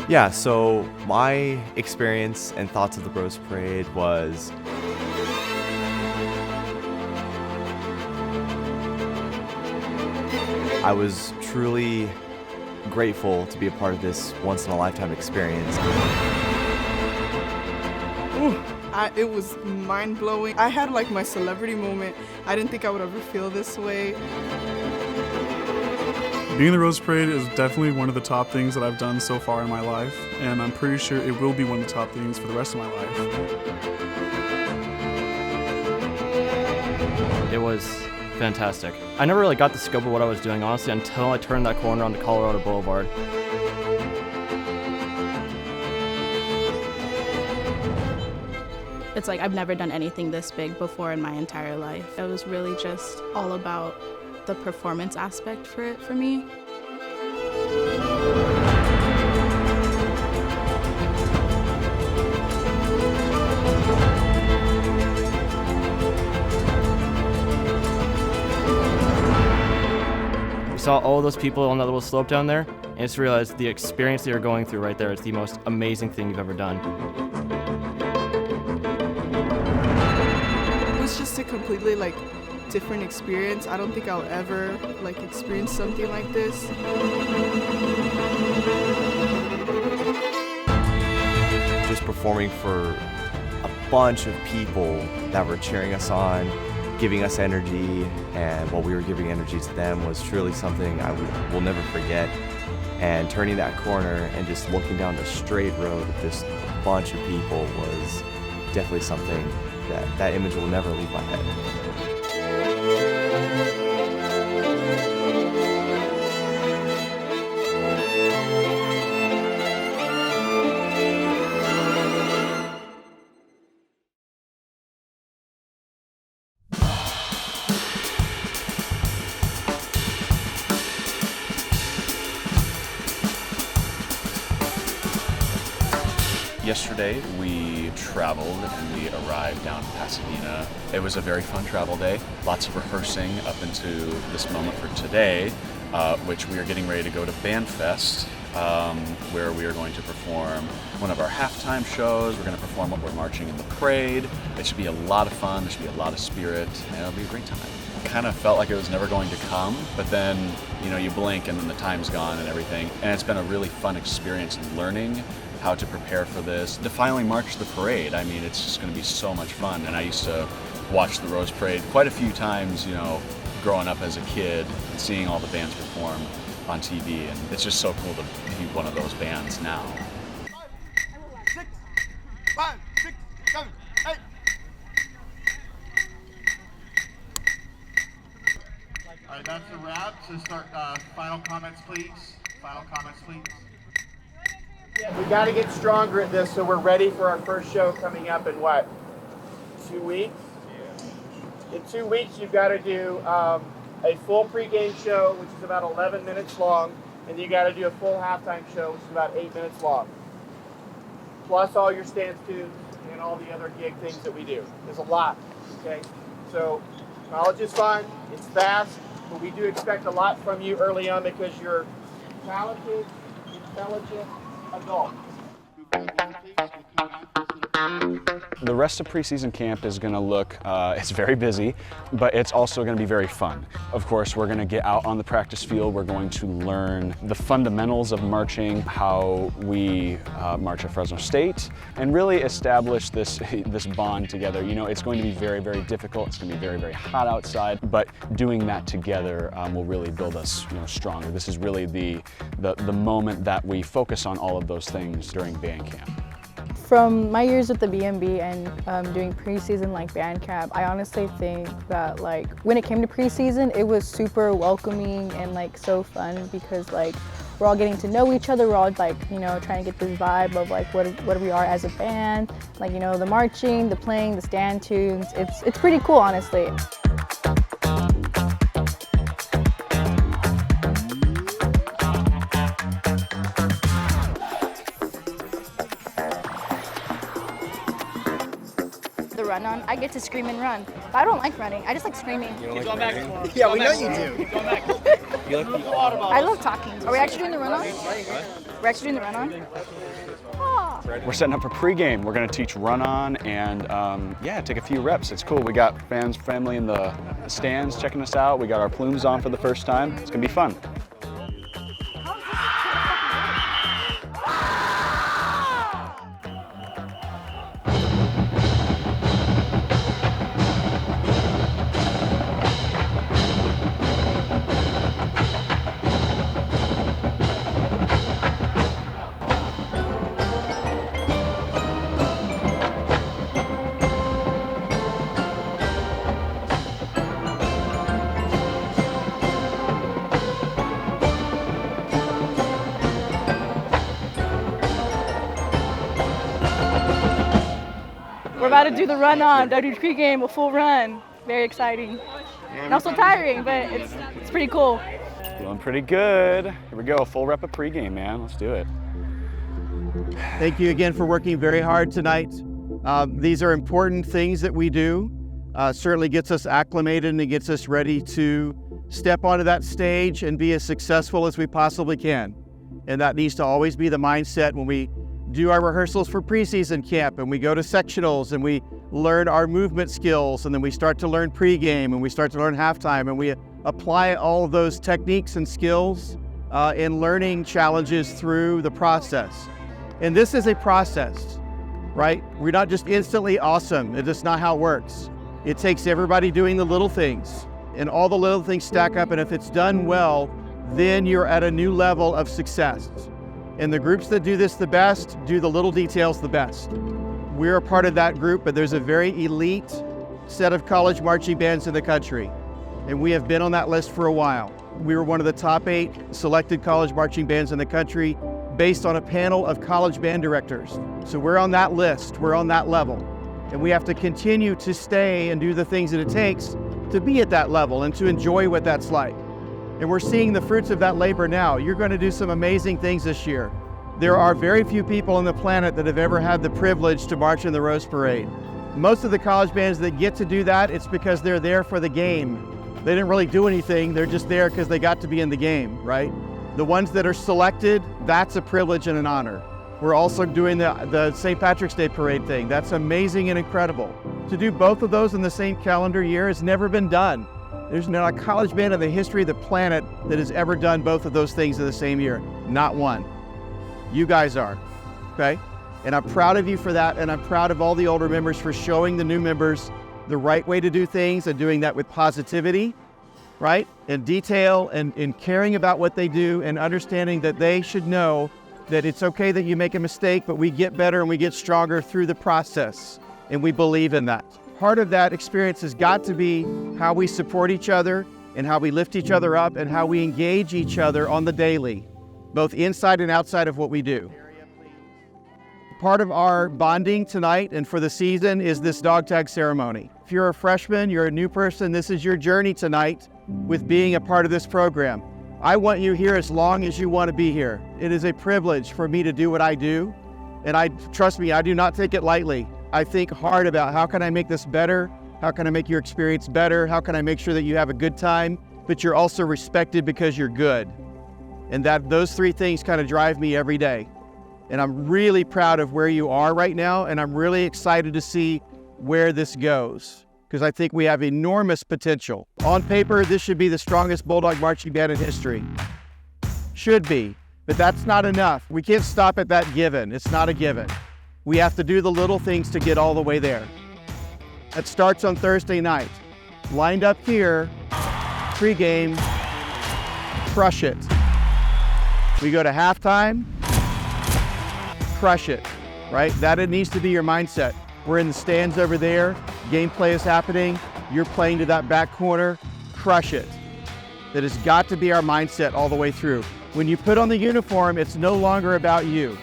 Yeah, so my experience and thoughts of the Rose Parade was I was truly grateful to be a part of this once-in-a-lifetime experience. It was mind-blowing. I had like my celebrity moment. I didn't think I would ever feel this way. Being in the Rose Parade is definitely one of the top things that I've done so far in my life, and I'm pretty sure it will be one of the top things for the rest of my life. It was fantastic. I never really got the scope of what I was doing, honestly, until I turned that corner onto Colorado Boulevard. It's like I've never done anything this big before in my entire life. It was really just all about the performance aspect for it for me. We saw all those people on that little slope down there, and just realized the experience they were going through right there is the most amazing thing you've ever done. It was just a completely like different experience. I don't think I'll ever like experience something like this. Just performing for a bunch of people that were cheering us on, giving us energy, and while we were giving energy to them was truly something I will never forget. And turning that corner and just looking down the straight road with this bunch of people was definitely something that image will never leave my head. Yesterday we traveled and we arrived down in Pasadena. It was a very fun travel day. Lots of rehearsing up into this moment for today, which we are getting ready to go to Band Fest, where we are going to perform one of our halftime shows. We're going to perform what we're marching in the parade. It should be a lot of fun. There should be a lot of spirit, and it'll be a great time. Kind of felt like it was never going to come, but then, you know, you blink and then the time's gone and everything. And it's been a really fun experience in learning how to prepare for this, to finally march the parade. I mean, it's just going to be so much fun. And I used to watch the Rose Parade quite a few times, you know, growing up as a kid and seeing all the bands perform on TV. And it's just so cool to be one of those bands now. 5, 6, 7, 8. All right, that's a wrap. So start final comments, please. Final comments, please. Yeah, we got to get stronger at this so we're ready for our first show coming up in what? 2 weeks? Yeah. In 2 weeks, you've got to do a full pregame show, which is about 11 minutes long, and you got to do a full halftime show, which is about 8 minutes long. Plus all your stance tunes and all the other gig things that we do. There's a lot, okay? So college is fun, it's fast, but we do expect a lot from you early on because you're talented, intelligent, adult. The rest of preseason camp is going to look, it's very busy, but it's also going to be very fun. Of course, we're going to get out on the practice field. We're going to learn the fundamentals of marching, how we march at Fresno State, and really establish this bond together. You know, it's going to be very, very difficult. It's going to be very, very hot outside, but doing that together will really build us, you know, stronger. This is really the moment that we focus on all of those things during band camp. From my years at the BMB and doing preseason like band camp, I honestly think that like when it came to preseason, it was super welcoming and like so fun because like we're all getting to know each other. We're all like, you know, trying to get this vibe of like what we are as a band, like, you know, the marching, the playing, the stand tunes. It's pretty cool, honestly. Run on. I get to scream and run. But I don't like running. I just like screaming. You don't like running? Yeah, we know you do. I love talking. Are we actually doing the run-on? We're actually doing the run-on? We're setting up for pregame. We're going to teach run-on and yeah, take a few reps. It's cool. We got family in the stands checking us out. We got our plumes on for the first time. It's going to be fun. We're about to do the run-on, do pregame, a full run. Very exciting. And also tiring, but it's pretty cool. Feeling pretty good. Here we go, a full rep of pregame, man. Let's do it. Thank you again for working very hard tonight. These are important things that we do. Certainly gets us acclimated and it gets us ready to step onto that stage and be as successful as we possibly can. And that needs to always be the mindset when we do our rehearsals for preseason camp and we go to sectionals and we learn our movement skills and then we start to learn pregame and we start to learn halftime and we apply all of those techniques and skills in learning challenges through the process. And this is a process, right? We're not just instantly awesome. It's just not how it works. It takes everybody doing the little things and all the little things stack up, and if it's done well, then you're at a new level of success. And the groups that do this the best do the little details the best. We're a part of that group, but there's a very elite set of college marching bands in the country. And we have been on that list for a while. We were one of the top 8 selected college marching bands in the country based on a panel of college band directors. So we're on that list, we're on that level. And we have to continue to stay and do the things that it takes to be at that level and to enjoy what that's like. And we're seeing the fruits of that labor now. You're going to do some amazing things this year. There are very few people on the planet that have ever had the privilege to march in the Rose Parade. Most of the college bands that get to do that, it's because they're there for the game. They didn't really do anything, they're just there because they got to be in the game, right? The ones that are selected, that's a privilege and an honor. We're also doing the St. Patrick's Day Parade thing. That's amazing and incredible. To do both of those in the same calendar year has never been done. There's not a college band in the history of the planet that has ever done both of those things in the same year. Not one. You guys are, okay? And I'm proud of you for that, and I'm proud of all the older members for showing the new members the right way to do things and doing that with positivity, right? And detail and caring about what they do and understanding that they should know that it's okay that you make a mistake, but we get better and we get stronger through the process, and we believe in that. Part of that experience has got to be how we support each other and how we lift each other up and how we engage each other on the daily, both inside and outside of what we do. Part of our bonding tonight and for the season is this dog tag ceremony. If you're a freshman, you're a new person, this is your journey tonight with being a part of this program. I want you here as long as you want to be here. It is a privilege for me to do what I do, and trust me, I do not take it lightly. I think hard about how can I make this better? How can I make your experience better? How can I make sure that you have a good time, but you're also respected because you're good? And those 3 things kind of drive me every day. And I'm really proud of where you are right now, and I'm really excited to see where this goes, because I think we have enormous potential. On paper, this should be the strongest Bulldog Marching Band in history. Should be, but that's not enough. We can't stop at that given. It's not a given. We have to do the little things to get all the way there. That starts on Thursday night. Lined up here, pregame, crush it. We go to halftime, crush it, right? That it needs to be your mindset. We're in the stands over there, gameplay is happening, you're playing to that back corner, crush it. That has got to be our mindset all the way through. When you put on the uniform, it's no longer about you.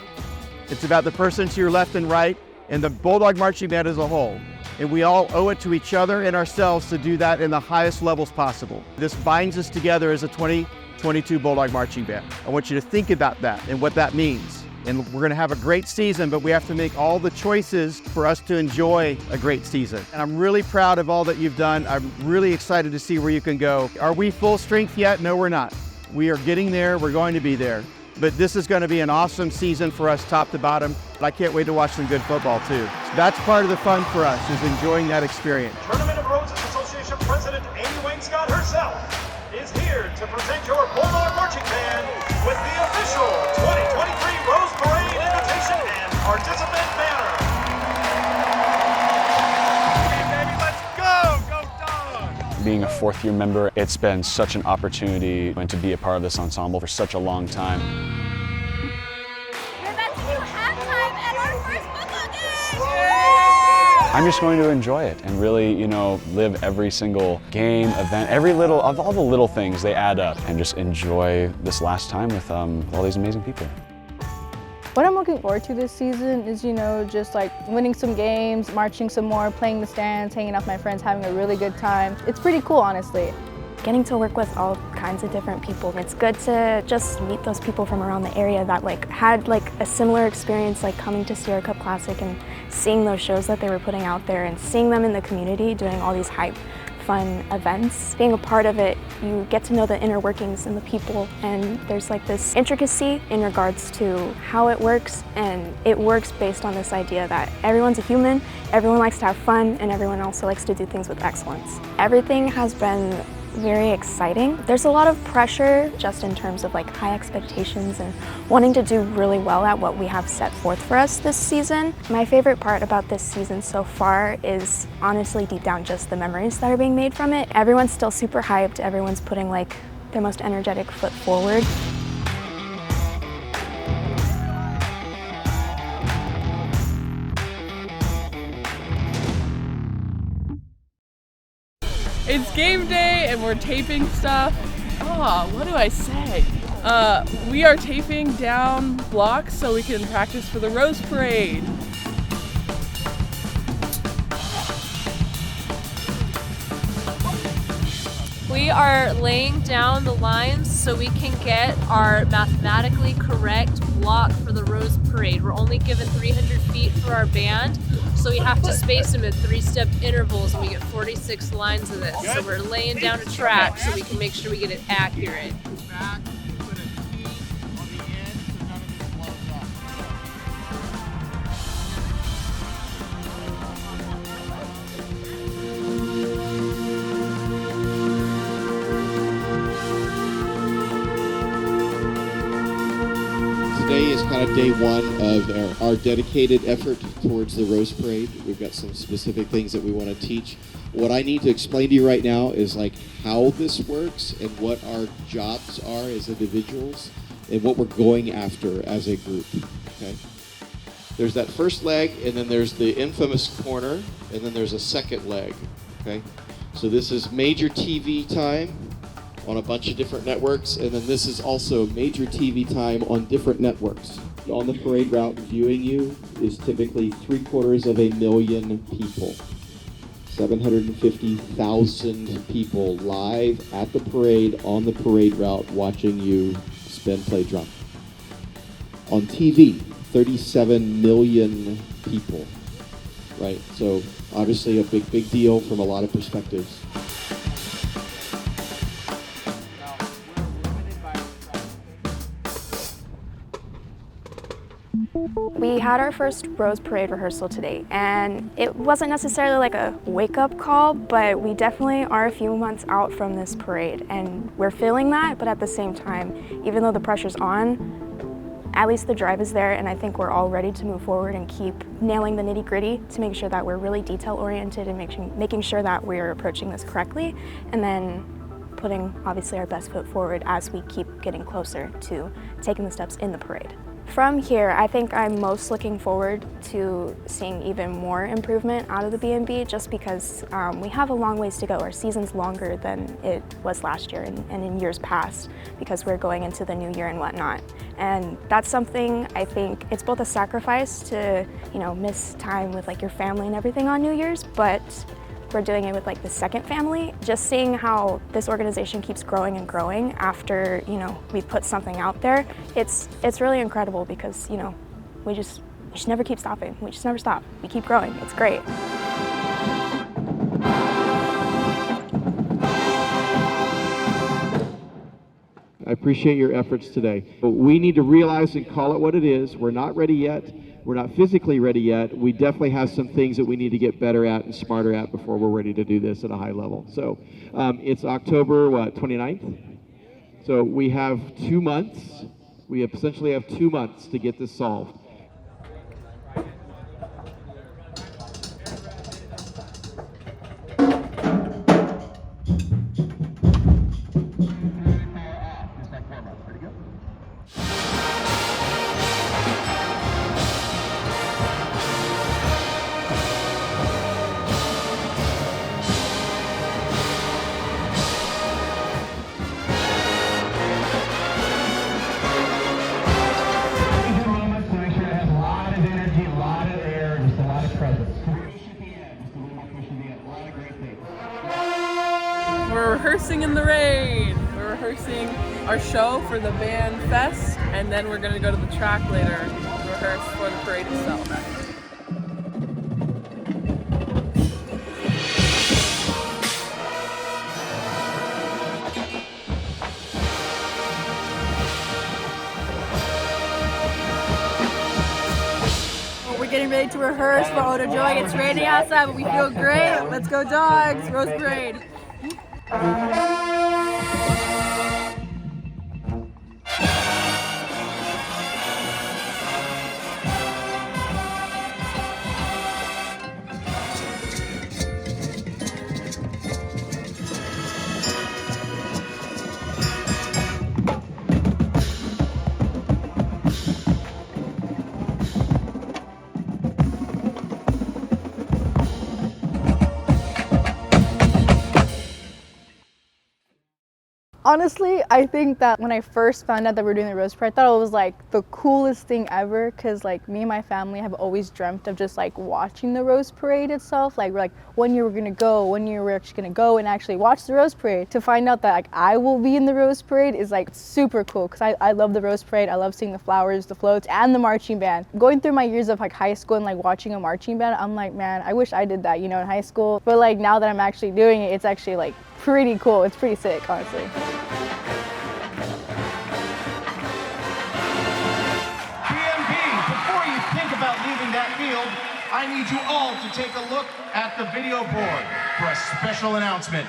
It's about the person to your left and right and the Bulldog Marching Band as a whole. And we all owe it to each other and ourselves to do that in the highest levels possible. This binds us together as a 2022 Bulldog Marching Band. I want you to think about that and what that means. And we're gonna have a great season, but we have to make all the choices for us to enjoy a great season. And I'm really proud of all that you've done. I'm really excited to see where you can go. Are we full strength yet? No, we're not. We are getting there. We're going to be there. But this is going to be an awesome season for us top to bottom. I can't wait to watch some good football too. That's part of the fun for us, is enjoying that experience. Tournament of Roses Association President Amy Wainscott herself is here to present your Bulldog Marching Band with the official 2023 Rose Parade invitation and participant banner. Okay, baby, let's go! Go Dogs! Being a fourth-year member, it's been such an opportunity and to be a part of this ensemble for such a long time. We're about to do halftime at our first football game! I'm just going to enjoy it and really, live every single game, event, all the little things, they add up, and just enjoy this last time with all these amazing people. What I'm looking forward to this season is, just like winning some games, marching some more, playing the stands, hanging out with my friends, having a really good time. It's pretty cool, honestly. Getting to work with all kinds of different people. It's good to just meet those people from around the area that had a similar experience, coming to Sierra Cup Classic and seeing those shows that they were putting out there and seeing them in the community doing all these hype, fun events. Being a part of it, you get to know the inner workings and the people, and there's this intricacy in regards to how it works, and it works based on this idea that everyone's a human, everyone likes to have fun, and everyone also likes to do things with excellence. Everything has been very exciting. There's a lot of pressure just in terms of high expectations and wanting to do really well at what we have set forth for us this season. My favorite part about this season so far is honestly deep down just the memories that are being made from it. Everyone's still super hyped, everyone's putting their most energetic foot forward. It's game day and we're taping stuff. What do I say? We are taping down blocks so we can practice for the Rose Parade. We are laying down the lines so we can get our mathematically correct block for the Rose Parade. We're only given 300 feet for our band, so we have to space them at 3-step intervals, and we get 46 lines of this. So we're laying down a track so we can make sure we get it accurate. Today is kind of day one of our dedicated effort towards the Rose Parade. We've got some specific things that we want to teach. What I need to explain to you right now is how this works and what our jobs are as individuals and what we're going after as a group. Okay? There's that first leg, and then there's the infamous corner, and then there's a second leg. Okay? So this is major TV time on a bunch of different networks, and then this is also major TV time on different networks. On the parade route, viewing you is typically 750,000 people. 750,000 people live at the parade, on the parade route, watching you spin, play, drum. On TV, 37 million people, right? So obviously a big deal from a lot of perspectives. We had our first Rose Parade rehearsal today, and it wasn't necessarily a wake-up call, but we definitely are a few months out from this parade, and we're feeling that, but at the same time, even though the pressure's on, at least the drive is there, and I think we're all ready to move forward and keep nailing the nitty-gritty to make sure that we're really detail-oriented and making sure that we're approaching this correctly, and then putting, obviously, our best foot forward as we keep getting closer to taking the steps in the parade. From here, I think I'm most looking forward to seeing even more improvement out of the B&B, just because we have a long ways to go. Our season's longer than it was last year and in years past, because we're going into the new year and whatnot. And that's something I think it's both a sacrifice to, miss time with your family and everything on New Year's, but we're doing it with the second family. Just seeing how this organization keeps growing and growing after, we put something out there, it's really incredible because, we just never keep stopping. We just never stop. We keep growing. It's great. I appreciate your efforts today. But we need to realize and call it what it is. We're not ready yet. We're not physically ready yet. We definitely have some things that we need to get better at and smarter at before we're ready to do this at a high level. So it's October, 29th? So we have 2 months. We essentially have 2 months to get this solved. We're rehearsing in the rain. We're rehearsing our show for the band fest, and then we're going to go to the track later and rehearse for the parade itself. We're getting ready to rehearse for Ode of Joy. It's raining outside, but we feel great. Let's go Dogs, Rose Parade. Honestly, I think that when I first found out that we were doing the Rose Parade, I thought it was like the coolest thing ever, because like me and my family have always dreamt of just like watching the Rose Parade itself. Like we're like, one year we're gonna go, one year we're actually gonna go and actually watch the Rose Parade. To find out that like I will be in the Rose Parade is like super cool, because I love the Rose Parade. I love seeing the flowers, the floats, and the marching band. Going through my years of like high school and like watching a marching band, I'm like, man, I wish I did that, you know, in high school. But like now that I'm actually doing it, it's actually like pretty cool. It's pretty sick, honestly. Before you think about leaving that field, I need you all to take a look at the video board for a special announcement.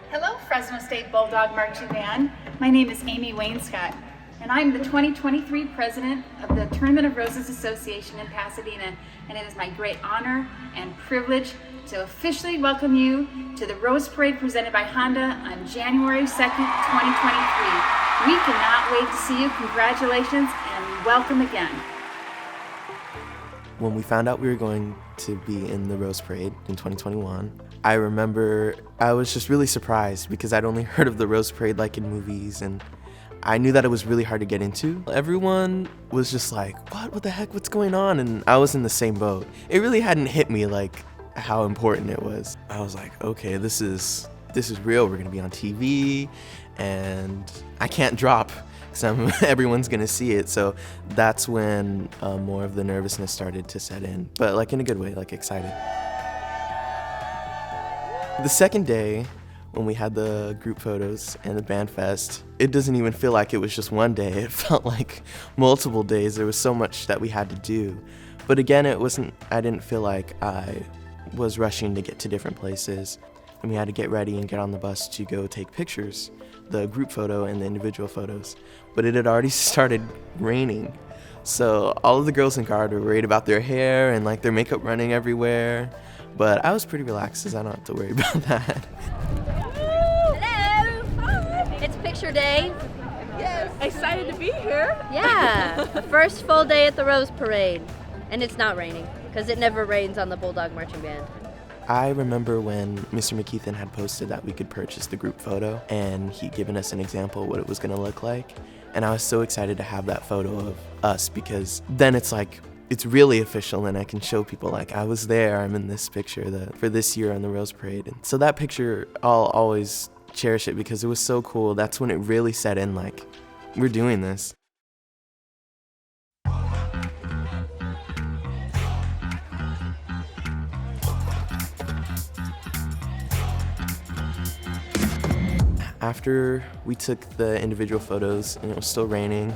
Hello, Fresno State Bulldog Marching Band. My name is Amy Wainscott, and I'm the 2023 president of the Tournament of Roses Association in Pasadena, and it is my great honor and privilege to officially welcome you to the Rose Parade presented by Honda on January 2nd, 2023. We cannot wait to see you. Congratulations and welcome again. When we found out we were going to be in the Rose Parade in 2021, I remember I was just really surprised because I'd only heard of the Rose Parade like in movies, and I knew that it was really hard to get into. Everyone was just like, what the heck, what's going on? And I was in the same boat. It really hadn't hit me like how important it was. I was like, okay, this is real. We're gonna be on TV and I can't drop because everyone's gonna see it. So that's when more of the nervousness started to set in, but like in a good way, like excited. The second day, when we had the group photos and the band fest, it doesn't even feel like it was just one day. It felt like multiple days. There was so much that we had to do. But again, I didn't feel like I was rushing to get to different places. And we had to get ready and get on the bus to go take pictures, the group photo and the individual photos. But it had already started raining. So all of the girls in guard were worried about their hair and like their makeup running everywhere. But I was pretty relaxed because I don't have to worry about that. Hello! Hi! It's picture day. Yes. Excited to be here. Yeah, the first full day at the Rose Parade. And it's not raining, because it never rains on the Bulldog Marching Band. I remember when Mr. McKeithen had posted that we could purchase the group photo, and he'd given us an example of what it was going to look like. And I was so excited to have that photo of us, because then it's like, it's really official and I can show people like I was there, I'm in this picture for this year on the Rose Parade. And so that picture I'll always cherish it because it was so cool. That's when it really set in, like, we're doing this. After we took the individual photos, and it was still raining,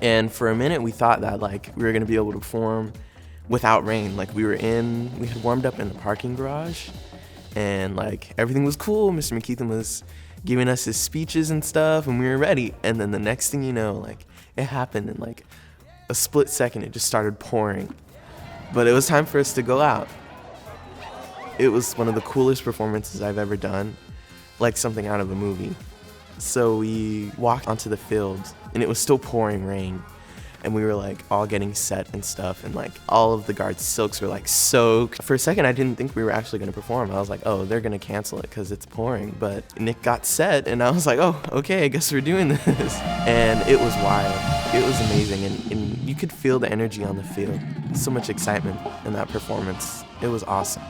and for a minute we thought that like we were gonna be able to perform without rain. Like we had warmed up in the parking garage, and like everything was cool. Mr. McKeithen was giving us his speeches and stuff, and we were ready. And then the next thing you know, like it happened in like a split second. It just started pouring, but it was time for us to go out. It was one of the coolest performances I've ever done. Like something out of a movie. So we walked onto the field and it was still pouring rain, and we were like all getting set and stuff, and like all of the guards' silks were like soaked. For a second I didn't think we were actually going to perform. I was like, oh, they're going to cancel it because it's pouring. But Nick got set and I was like, oh, okay, I guess we're doing this. And it was wild. It was amazing, and you could feel the energy on the field. So much excitement in that performance. It was awesome.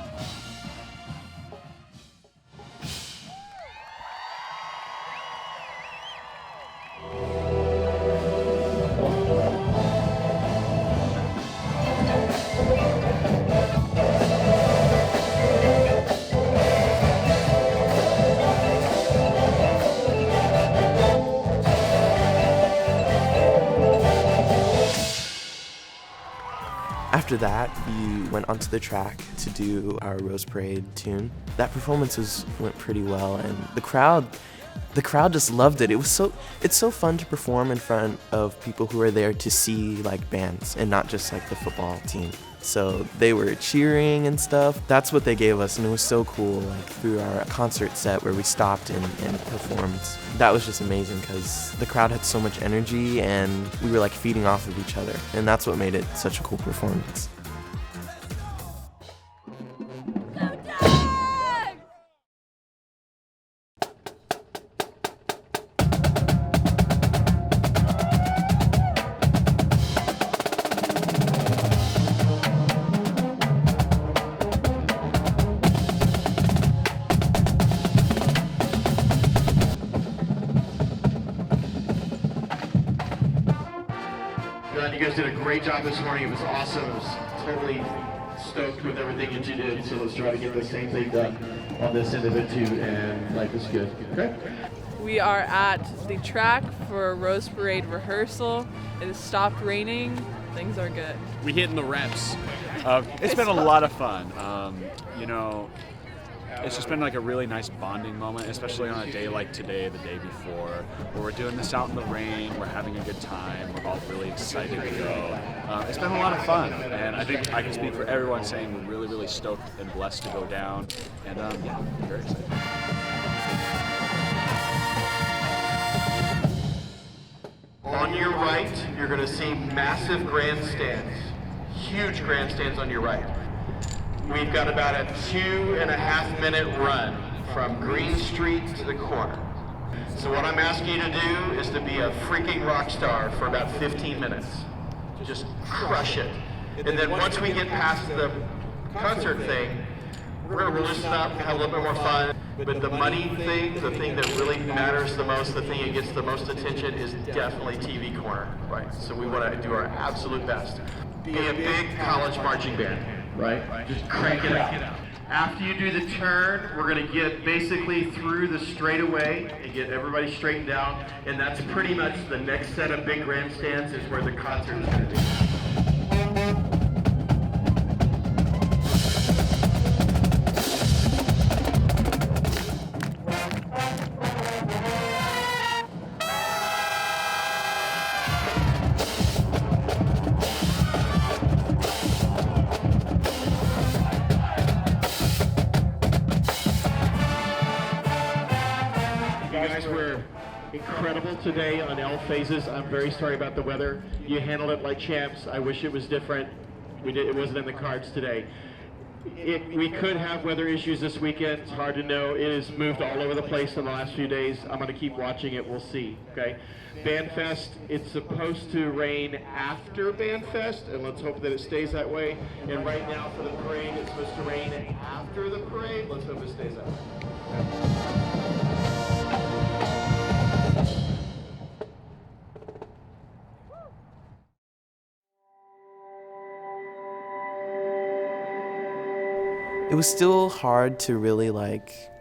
After that, we went onto the track to do our Rose Parade tune. That performance went pretty well, and the crowd just loved it. It's so fun to perform in front of people who are there to see like bands and not just like the football team. So they were cheering and stuff. That's what they gave us, and it was so cool. Like through our concert set where we stopped and performed, that was just amazing because the crowd had so much energy and we were like feeding off of each other, and that's what made it such a cool performance. You guys did a great job this morning. It was awesome. I was totally stoked with everything that you did. So let's try to get the same thing done on this end of it too, and life is good. Okay? We are at the track for Rose Parade rehearsal. It has stopped raining. Things are good. We hitting the reps. It's been a lot of fun. You know, it's just been like a really nice bonding moment, especially on a day like today, the day before, where we're doing this out in the rain, we're having a good time, we're all really excited to go. It's been a lot of fun, and I think I can speak for everyone saying we're really, really stoked and blessed to go down, and yeah, very excited. On your right, you're going to see massive grandstands, huge grandstands on your right. We've got about a 2.5 minute run from Green Street to the corner. So what I'm asking you to do is to be a freaking rock star for about 15 minutes. Just crush it. And then once we get past the concert thing, we're going to loosen up, have a little bit more fun. But the money thing, the thing that really matters the most, the thing that gets the most attention is definitely TV corner, right? So we want to do our absolute best. Be a big college marching band. Right? Just crank it up. After you do the turn, we're going to get basically through the straightaway and get everybody straightened out. And that's pretty much the next set of big grandstands is where the concert is going to be. Incredible today on all phases. I'm very sorry about the weather. You handled it like champs. I wish it was different. It wasn't in the cards today. We could have weather issues this weekend. It's hard to know. It has moved all over the place in the last few days. I'm going to keep watching it. We'll see. Okay. Bandfest, it's supposed to rain after Bandfest, and let's hope that it stays that way. And right now for the parade, it's supposed to rain after the parade. Let's hope it stays that way. It was still hard to really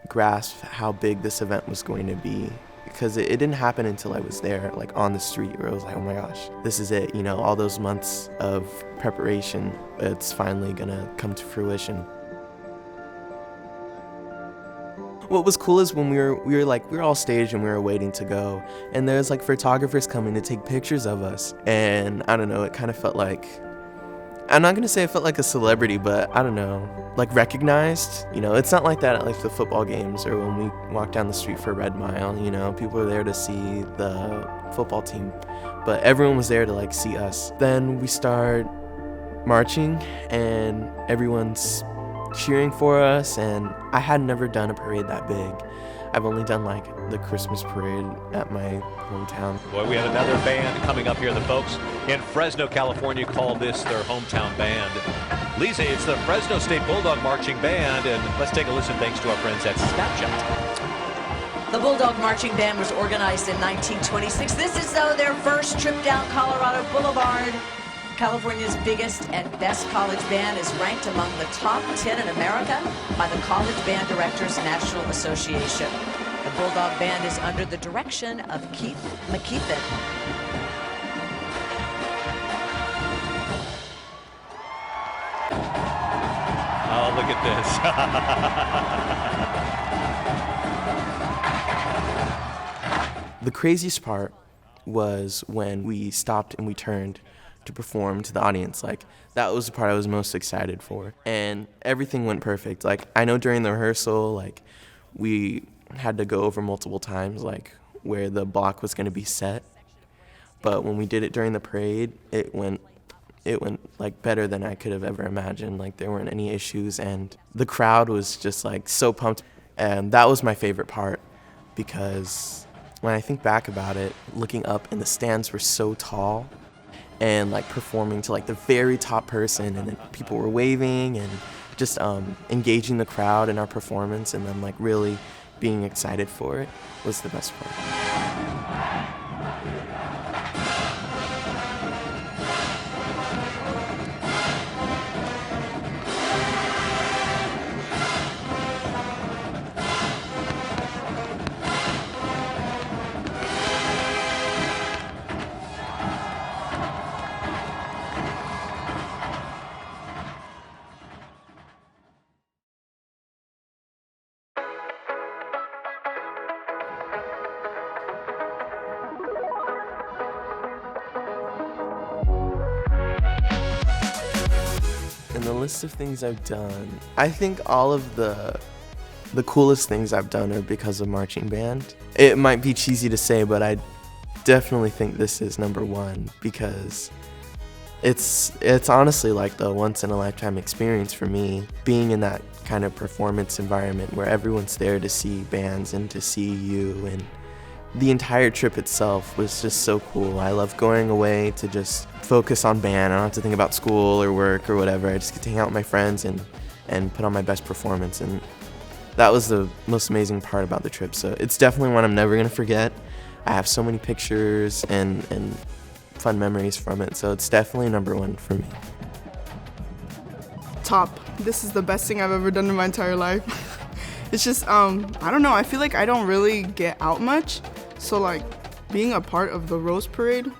grasp how big this event was going to be, because it didn't happen until I was there, on the street, where I was like, oh my gosh, this is it, all those months of preparation, it's finally gonna come to fruition. What was cool is when we were all staged and we were waiting to go, and there's photographers coming to take pictures of us, and I don't know, it kind of felt like, I'm not gonna say it felt like a celebrity, but I don't know, recognized. It's not like that at the football games or when we walk down the street for Red Mile. People are there to see the football team, but everyone was there to see us. Then we start marching and everyone's cheering for us, and I had never done a parade that big. I've only done the Christmas parade at my hometown. Boy, we have another band coming up here. The folks in Fresno, California call this their hometown band. Lisa, it's the Fresno State Bulldog Marching Band, and let's take a listen thanks to our friends at Snapchat. The Bulldog Marching Band was organized in 1926. This is, though, their first trip down Colorado Boulevard. California's biggest and best college band is ranked among the top 10 in America by the College Band Directors National Association. The Bulldog Band is under the direction of Keith McKeithen. Oh, look at this. The craziest part was when we stopped and we turned to perform to the audience. That was the part I was most excited for, and everything went perfect. I know during the rehearsal, we had to go over multiple times where the block was going to be set, but when we did it during the parade, it went better than I could have ever imagined. There weren't any issues, and the crowd was just so pumped, and that was my favorite part, because when I think back about it, looking up, and the stands were so tall, and performing to the very top person, and then people were waving and just engaging the crowd in our performance, and then really being excited for it was the best part. In the list of things I've done, I think all of the coolest things I've done are because of marching band. It might be cheesy to say, but I definitely think this is number one, because it's honestly the once in a lifetime experience for me, being in that kind of performance environment where everyone's there to see bands and to see you, and the entire trip itself was just so cool. I love going away to just focus on band. I don't have to think about school or work or whatever. I just get to hang out with my friends and put on my best performance, and that was the most amazing part about the trip. So it's definitely one I'm never gonna forget. I have so many pictures and fun memories from it, so it's definitely number one for me. Top. This is the best thing I've ever done in my entire life. It's just, I don't know, I feel like I don't really get out much, so being a part of the Rose Parade,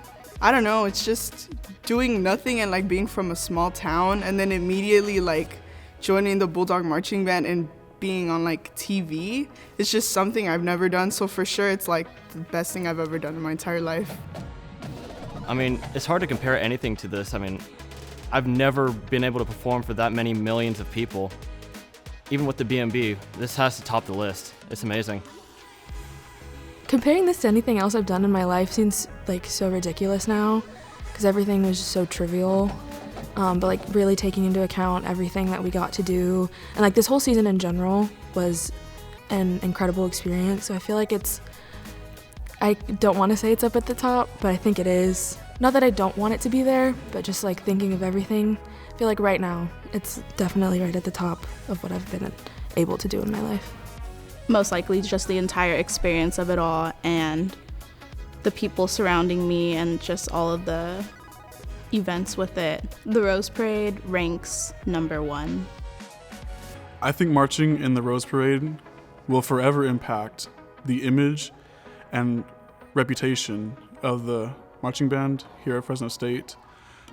I don't know, it's just doing nothing and being from a small town, and then immediately joining the Bulldog Marching Band and being on TV. It's just something I've never done, so for sure it's the best thing I've ever done in my entire life. I mean, it's hard to compare anything to this. I mean, I've never been able to perform for that many millions of people. Even with the BMB, this has to top the list. It's amazing. Comparing this to anything else I've done in my life seems so ridiculous now, because everything was just so trivial. But really taking into account everything that we got to do, and this whole season in general was an incredible experience. So I feel I don't want to say it's up at the top, but I think it is. Not that I don't want it to be there, but just thinking of everything, I feel right now it's definitely right at the top of what I've been able to do in my life. Most likely just the entire experience of it all, and the people surrounding me, and just all of the events with it. The Rose Parade ranks number one. I think marching in the Rose Parade will forever impact the image and reputation of the marching band here at Fresno State.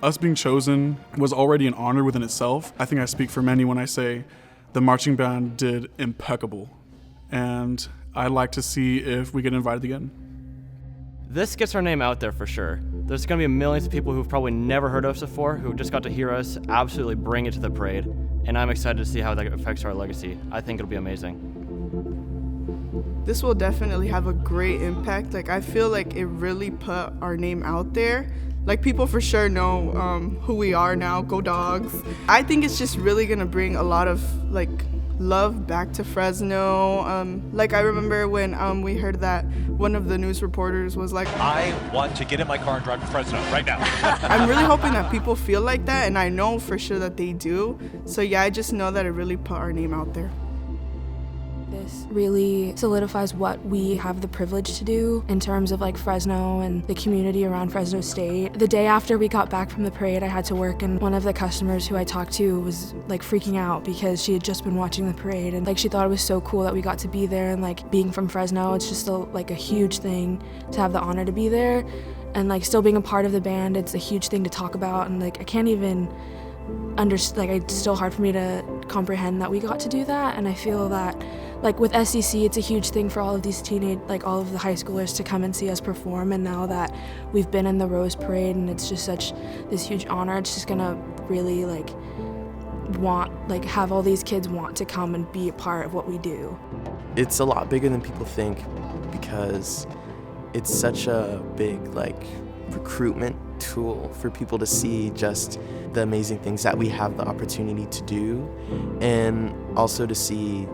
Us being chosen was already an honor within itself. I think I speak for many when I say the marching band did impeccable, and I'd like to see if we get invited again. This gets our name out there for sure. There's going to be millions of people who've probably never heard of us before who just got to hear us absolutely bring it to the parade, and I'm excited to see how that affects our legacy. I think it'll be amazing. This will definitely have a great impact. Like, I feel like it really put our name out there. Like, people for sure know who we are now, Go Dogs. I think it's just really gonna bring a lot of like love back to Fresno. Like, I remember when we heard that one of the news reporters was like, I want to get in my car and drive to Fresno right now. I'm really hoping that people feel like that, and I know for sure that they do. So yeah, I just know that it really put our name out there. This really solidifies what we have the privilege to do in terms of like Fresno and the community around Fresno State. The day after we got back from the parade, I had to work, and one of the customers who I talked to was like freaking out because she had just been watching the parade, and like she thought it was so cool that we got to be there, and like being from Fresno, it's just like a huge thing to have the honor to be there, and like still being a part of the band, it's a huge thing to talk about, and like I can't even it's still hard for me to comprehend that we got to do that. And I feel that like with SEC, it's a huge thing for all of these all of the high schoolers to come and see us perform, and now that we've been in the Rose Parade and it's just such this huge honor, it's just gonna really have all these kids want to come and be a part of what we do. It's a lot bigger than people think because it's such a big recruitment tool for people to see just the amazing things that we have the opportunity to do, and also to see,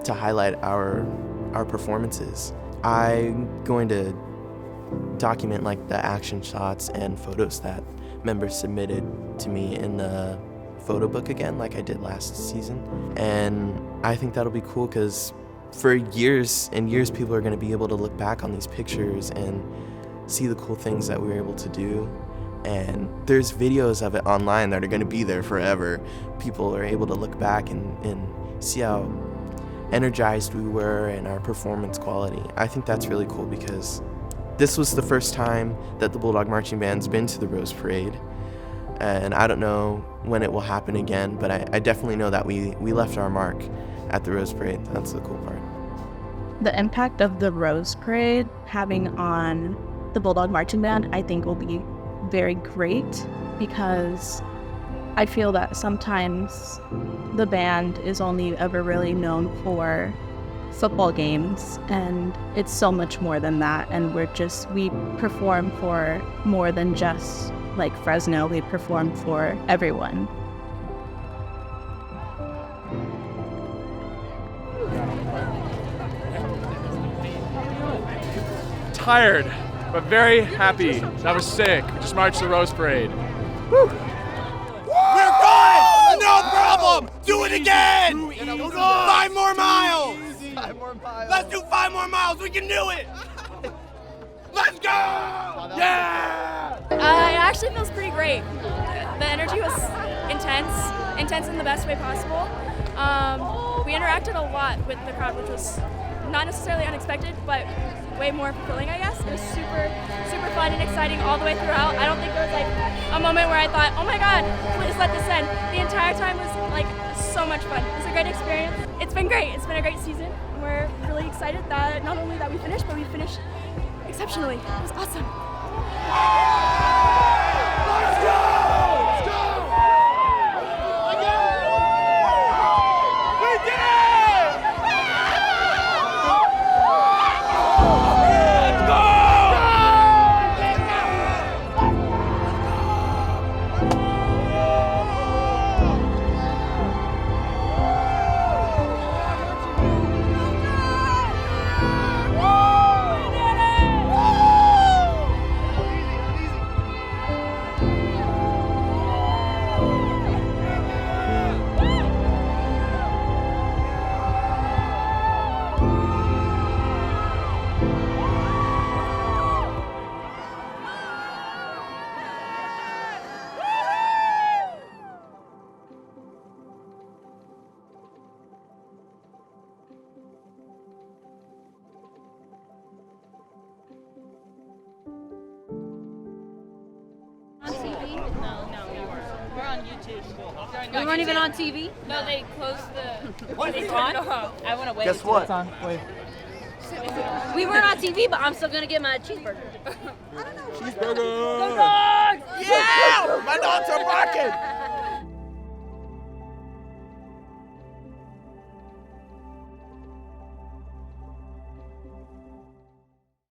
to highlight our performances. I'm going to document the action shots and photos that members submitted to me in the photo book again, like I did last season. And I think that'll be cool because for years and years, people are going to be able to look back on these pictures and see the cool things that we were able to do. And there's videos of it online that are going to be there forever. People are able to look back and see how energized we were and our performance quality. I think that's really cool because this was the first time that the Bulldog Marching Band's been to the Rose Parade. And I don't know when it will happen again, but I definitely know that we left our mark at the Rose Parade. That's the cool part. The impact of the Rose Parade having on the Bulldog Marching Band, I think, will be very great, because I feel that sometimes the band is only ever really known for football games, and it's so much more than that. And we perform for more than just Fresno, we perform for everyone. Tired, but very happy. That was sick. We just marched the Rose Parade. Woo! We're good! No problem! Do it again! 5 more miles! 5 more miles. Let's do 5 more miles. We can do it! Let's go! Yeah! It actually feels pretty great. The energy was intense in the best way possible. We interacted a lot with the crowd, which was not necessarily unexpected, but way more fulfilling, I guess. It was super, super fun and exciting all the way throughout. I don't think there was a moment where I thought, oh my God, please let this end. The entire time was so much fun. It was a great experience. It's been great. It's been a great season. We're really excited that not only that we finished, but we finished exceptionally. It was awesome. Let's go! Let's go! We did it! We weren't even on TV? No, they closed the. What? It's on? I want to wait. Guess what? It's on. Wait. We weren't on TV, but I'm still gonna get my cheeseburger. Cheeseburger! Go dogs! Yeah! My dogs are barking!